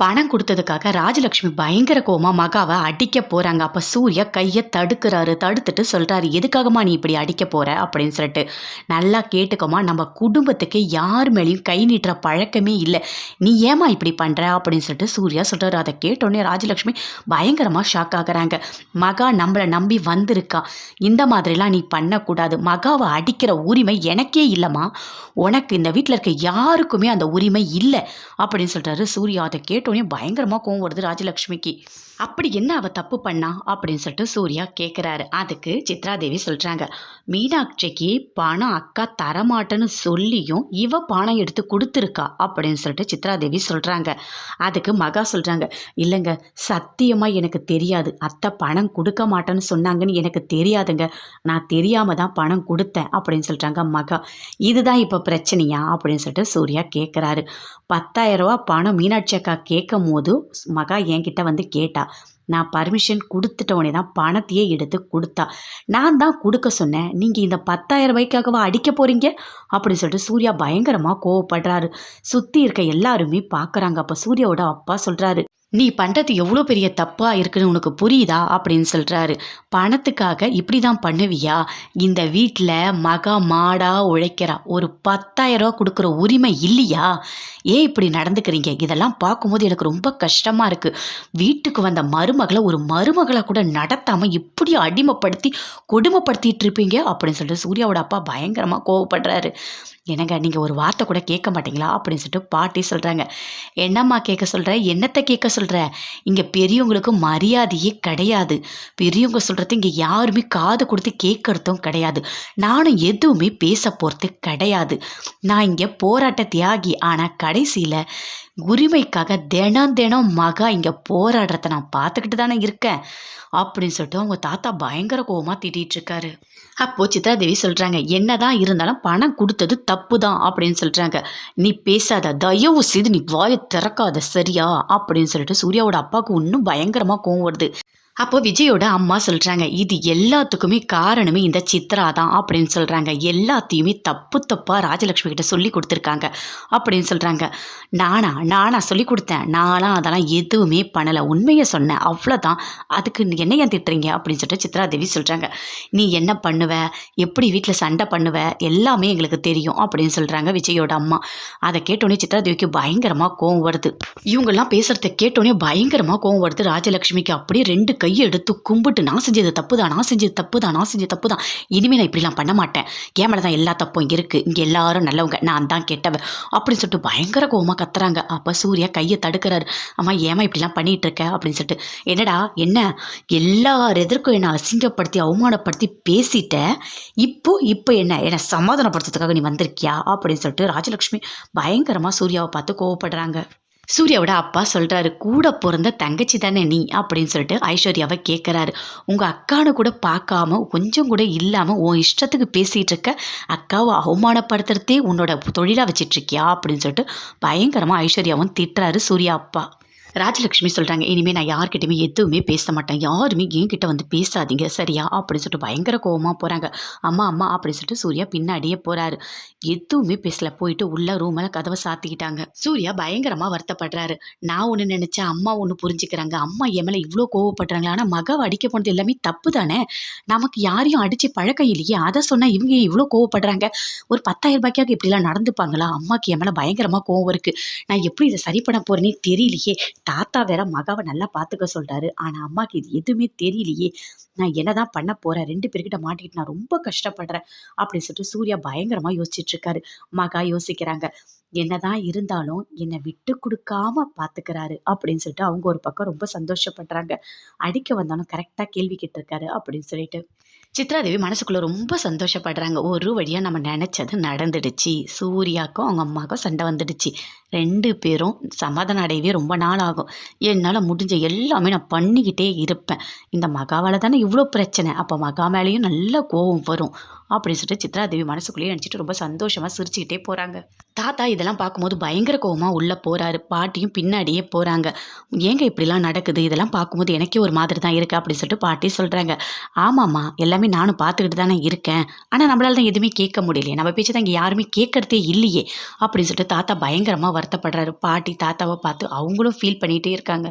பணம் குடுத்ததுக்காக ராஜலக்ஷ்மி பயங்கர கோவமா மகாவ அடிக்க போறாங்க. அப்ப சூர்யா கைய தடுக்குறாரு. தடுத்துட்டு சொல்றாரு, "எதுக்காகம்மா நீ இப்படி அடிக்க போற?" அப்படின்னு சொல்லிட்டு. "நல்லா கேட்டுக்கோம்மா, நம்ம குடும்பத்துக்கு யார் மேலயும் கை நீட்டுற பழக்கமே இல்ல. நீ ஏம்மா இப்படி பண்ற?" அப்படின்னு சொல்லிட்டு சூர்யா சொல்றாரு. அத கேட்டோனே ராஜலக்ஷ்மி பயங்கரமா ஷாக் ஆகுறாங்க. "மகா நம்மள நம்பி வந்திருக்கா. இந்த மாதிரிலாம் நீ பண்ணக்கூடாது. மகாவ அடிக்கிற உரிமை எனக்கே இல்லம்மா. உனக்கு இந்த வீட்ல இருக்க யாருக்குமே அந்த உரிமை இல்ல." அப்படின்னு சொல்றாரு சூர்யா. அத கேட்டோனே பயங்கரமா கோவம் வருது ராஜலக்ஷ்மிக்கு. "அப்படி என்ன அவ தப்பு பண்ணா?" அப்படின்னு சொல்லிட்டு சூர்யா கேட்குறாரு. அதுக்கு சித்ராதேவி சொல்றாங்க, "மீனாட்சிக்கு பணம் அக்கா தரமாட்டேன்னு சொல்லியும் இவ பணம் எடுத்து கொடுத்துருக்கா" அப்படின்னு சொல்லிட்டு சித்ராதேவி சொல்றாங்க. அதுக்கு மகா சொல்றாங்க, "இல்லைங்க, சத்தியமா எனக்கு தெரியாது. அத்தை பணம் கொடுக்க மாட்டேன்னு சொன்னாங்கன்னு எனக்கு தெரியாதுங்க. நான் தெரியாம தான் பணம் கொடுத்தேன்" அப்படின்னு சொல்றாங்க மகா. "இதுதான் இப்போ பிரச்சனையா?" அப்படின்னு சொல்லிட்டு சூர்யா கேட்குறாரு. 10,000 பணம் மீனாட்சி அக்கா கேட்கும் போது மகா என்கிட்ட வந்து கேட்டா. நான் பர்மிஷன் குடுத்துட்டோனே தான் பணத்தையே எடுத்து குடுத்தா. நான் தான் குடுக்க சொன்னேன். நீங்க இந்த 10,000 அடிக்க போறீங்க? அப்படின்னு சொல்லிட்டு சூர்யா பயங்கரமா கோவப்படுறாரு. சுத்தி இருக்க எல்லாருமே பார்க்குறாங்க. அப்ப சூர்யாவோட அப்பா சொல்றாரு, "நீ பண்றது எவ்வளோ பெரிய தப்பா இருக்குன்னு உனக்கு புரியுதா?" அப்படின்னு சொல்றாரு. "பணத்துக்காக இப்படி தான் பண்ணுவியா? இந்த வீட்ல மகா மாடா உழைக்கிறா. ஒரு 10,000 குடுக்குற உரிமை இல்லையா? ஏன் இப்படி நடந்துக்கிறீங்க? இதெல்லாம் பார்க்கும்போது எனக்கு ரொம்ப கஷ்டமா இருக்கு. வீட்டுக்கு வந்த மருமகள ஒரு மருமகளா கூட நடத்தாம இப்படி அடிமைப்படுத்தி கொடுமைப்படுத்திட்டு இருப்பீங்க" அப்படின்னு சொல்லிட்டு சூர்யாவோட அப்பா பயங்கரமா கோவப்படுறாரு. "என்னங்க, நீங்க ஒரு வார்த்தை கூட கேட்க மாட்டீங்களா?" அப்படின்னு சொல்லிட்டு பாட்டி சொல்றாங்க. "என்னம்மா கேட்க சொல்ற? என்னத்த கேட்க சொல்ற? இங்க பெரியவங்களுக்கு மரியாதையே கிடையாது. பெரியவங்க சொல்றது இங்க யாருமே காது கொடுத்து கேட்கறதும் கிடையாது. நானும் எதுவுமே பேச போறது கிடையாது. நான் இங்க போராட்ட தியாகி. ஆனா கடைசியில உரிமைக்காக தினம் தினம் மகா இங்க போராடுறத நான் பார்த்துக்கிட்டு தானே இருக்கேன்" அப்படின்னு சொல்லிட்டு அவங்க தாத்தா பயங்கர கோவமா திட்டிட்டு இருக்காரு. அப்போ சித்ராதேவி சொல்றாங்க, "என்னதான் இருந்தாலும் பணம் கொடுத்தது தப்பு தான்" அப்படின்னு சொல்றாங்க. "நீ பேசாத, தயவு செய்து நீ வாயை திறக்காத, சரியா?" அப்படின்னு சொல்லிட்டு சூர்யாவோட அப்பாவுக்கு இன்னும் பயங்கரமா கோவம் வருது. அப்போ விஜயோட அம்மா சொல்றாங்க, "இது எல்லாத்துக்குமே காரணமே இந்த சித்ரா தான்" அப்படின்னு சொல்றாங்க. "எல்லாத்தையுமே தப்பு தப்பா ராஜலக்ஷ்மி கிட்ட சொல்லி கொடுத்துருக்காங்க" அப்படின்னு சொல்றாங்க. நானா சொல்லி கொடுத்தேன்? நானா அதெல்லாம் எதுவுமே பண்ணலை. உண்மையை சொன்னேன், அவ்வளோதான். அதுக்கு என்ன ஏன் திட்டுறீங்க அப்படின்னு சொல்லிட்டு சித்ராதேவி சொல்றாங்க. "நீ என்ன பண்ணுவ, எப்படி வீட்டில் சண்டை பண்ணுவ, எல்லாமே எங்களுக்கு தெரியும்" அப்படின்னு சொல்றாங்க விஜயோட அம்மா. அதை கேட்டோன்னே சித்ராதேவிக்கு பயங்கரமா கோவம் வருது. இவங்கெல்லாம் பேசுறத கேட்டோன்னே பயங்கரமா கோவம் வருது ராஜலக்ஷ்மிக்கு. அப்படியே 2 கையை எடுத்து கும்பிட்டு, "நான் செஞ்சது தப்பு தான், நான் செஞ்சது தப்பு தான், நான் செஞ்சது தப்பு தான். இனிமே நான் இப்படிலாம் பண்ண மாட்டேன். என் மேல தான் எல்லா தப்பும் இருக்கு. இங்க எல்லாரும் நல்லவங்க, நான் தான் கெட்டவ" அப்படின்னு சொல்லிட்டு பயங்கர கோவமா கத்துறாங்க. அப்ப சூர்யா கையை தடுக்கிறாரு. "அம்மா, ஏமா இப்படிலாம் பண்ணிட்டு இருக்க?" அப்படின்னு சொல்லிட்டு. "என்னடா என்ன, எல்லார் எதிர்க்கும் என்னை அசிங்கப்படுத்தி அவமானப்படுத்தி பேசிட்ட. இப்போ என்னை சமாதானப்படுத்துறதுக்காக நீ வந்திருக்கியா?" அப்படின்னு சொல்லிட்டு ராஜலக்ஷ்மி பயங்கரமா சூர்யாவை பார்த்து கோவப்படுறாங்க. சூர்யாவோட அப்பா சொல்றாரு, "கூட பிறந்த தங்கச்சி தானே நீ" அப்படின்னு சொல்லிட்டு ஐஸ்வர்யாவை கேட்குறாரு. "உங்க அக்கானு கூட பார்க்காம, கொஞ்சம் கூட இல்லாம உன் இஷ்டத்துக்கு பேசிட்டு இருக்க. அக்காவை அவமானப்படுத்துறதே உன்னோட தொழிலா வச்சிட்டு இருக்கியா?" அப்படின்னு சொல்லிட்டு பயங்கரமா ஐஸ்வர்யாவும் திட்டுறாரு சூர்யா அப்பா. ராஜலக்ஷ்மி சொல்றாங்க, "இனிமே நான் யார்கிட்டயுமே எதுவுமே பேச மாட்டேன். யாருமே என்கிட்ட வந்து பேசாதீங்க, சரியா?" அப்படின்னு சொல்லிட்டு பயங்கர கோவமா போறாங்க. "அம்மா அம்மா" அப்படின்னு சொல்லிட்டு சூர்யா பின்னாடியே போறாரு. எதுவுமே பேசல. போயிட்டு உள்ள ரூம்ல கதவை சாத்திக்கிட்டாங்க. சூர்யா பயங்கரமா வருத்தப்படுறாரு. "நான் ஒண்ணு நினைச்சேன், அம்மா ஒண்ணு புரிஞ்சுக்கிறாங்க. அம்மா என் மேல இவ்வளோ கோவப்படுறாங்களா? ஆனா மகாவை அடிக்க போனது எல்லாமே தப்பு தானே. நமக்கு யாரையும் அடிச்சு பழக்கம் இல்லையே. அதை சொன்னா இவங்க ஏன் இவ்வளோ கோவப்படுறாங்க? ஒரு 10,000 இப்படிலாம் நடந்துப்பாங்களா? அம்மாக்கு என் மேல பயங்கரமா கோவம் இருக்கு. நான் எப்படி இதை சரி பண்ண போறேனே தெரியலையே. தாத்தா வேற மகாவை நல்லா பார்த்துக்க சொல்றாரு. ஆனா அம்மாக்கு இது எதுவுமே தெரியலையே. நான் என்னதான் பண்ண போறேன்? 2 பேர்கிட்ட மாட்டிக்கிட்டு நான் ரொம்ப கஷ்டப்படுறேன்" அப்படின்னு சொல்லிட்டு சூர்யா பயங்கரமா யோசிச்சுட்டு இருக்காரு. மகா யோசிக்கிறாங்க. "என்னதான் இருந்தாலும் என்னை விட்டு கொடுக்காம பார்த்துக்கிறாரு" அப்படின்னு சொல்லிட்டு அவங்க ஒரு பக்கம் ரொம்ப சந்தோஷப்படுறாங்க. அடிக்க வந்தாலும் கரெக்டா கேள்வி கேட்டிருக்காரு அப்படின்னு சொல்லிட்டு. சித்ராதேவி மனசுக்குள்ள ரொம்ப சந்தோஷப்படுறாங்க. ஒரு வழியா நம்ம நினைச்சது நடந்துடுச்சு. சூர்யாக்கும் அவங்க அம்மாவுக்கும் சண்டை வந்துடுச்சு. 2 பேரும் சமாதானம் அடையவே ரொம்ப நாள் ஆகும். என்னால முடிஞ்ச எல்லாமே நான் பண்ணிக்கிட்டே இருப்பேன். இந்த மகாவால தானே இவ்வளோ பிரச்சனை. அப்போ மகா மேலேயும் நல்ல கோவம் வரும். அப்படின்னு சொல்லிட்டு சித்ரா தேவி மனசுக்குள்ளேயே நினச்சிட்டு ரொம்ப சந்தோஷமாக சிரிச்சுக்கிட்டே போகிறாங்க. தாத்தா இதெல்லாம் பார்க்கும்போது பயங்கர கோவமாக உள்ளே போகிறாரு. பாட்டியும் பின்னாடியே போகிறாங்க. ஏங்க இப்படிலாம் நடக்குது, இதெல்லாம் பார்க்கும்போது எனக்கே ஒரு மாதிரி தான் இருக்குது அப்படின்னு சொல்லிட்டு பாட்டி சொல்கிறாங்க. ஆமாம்மா, எல்லாமே நானும் பார்த்துக்கிட்டு தானே இருக்கேன். ஆனால் நம்மளால தான் எதுவுமே கேட்க முடியலையே, நம்ம பேச்சு தான் இங்கே யாருமே கேட்கறதே இல்லையே அப்படின்னு சொல்லிட்டு தாத்தா பயங்கரமாக வருத்தப்படுறாரு. பாட்டி தாத்தாவை பார்த்து அவங்களும் ஃபீல் பண்ணிகிட்டே இருக்காங்க.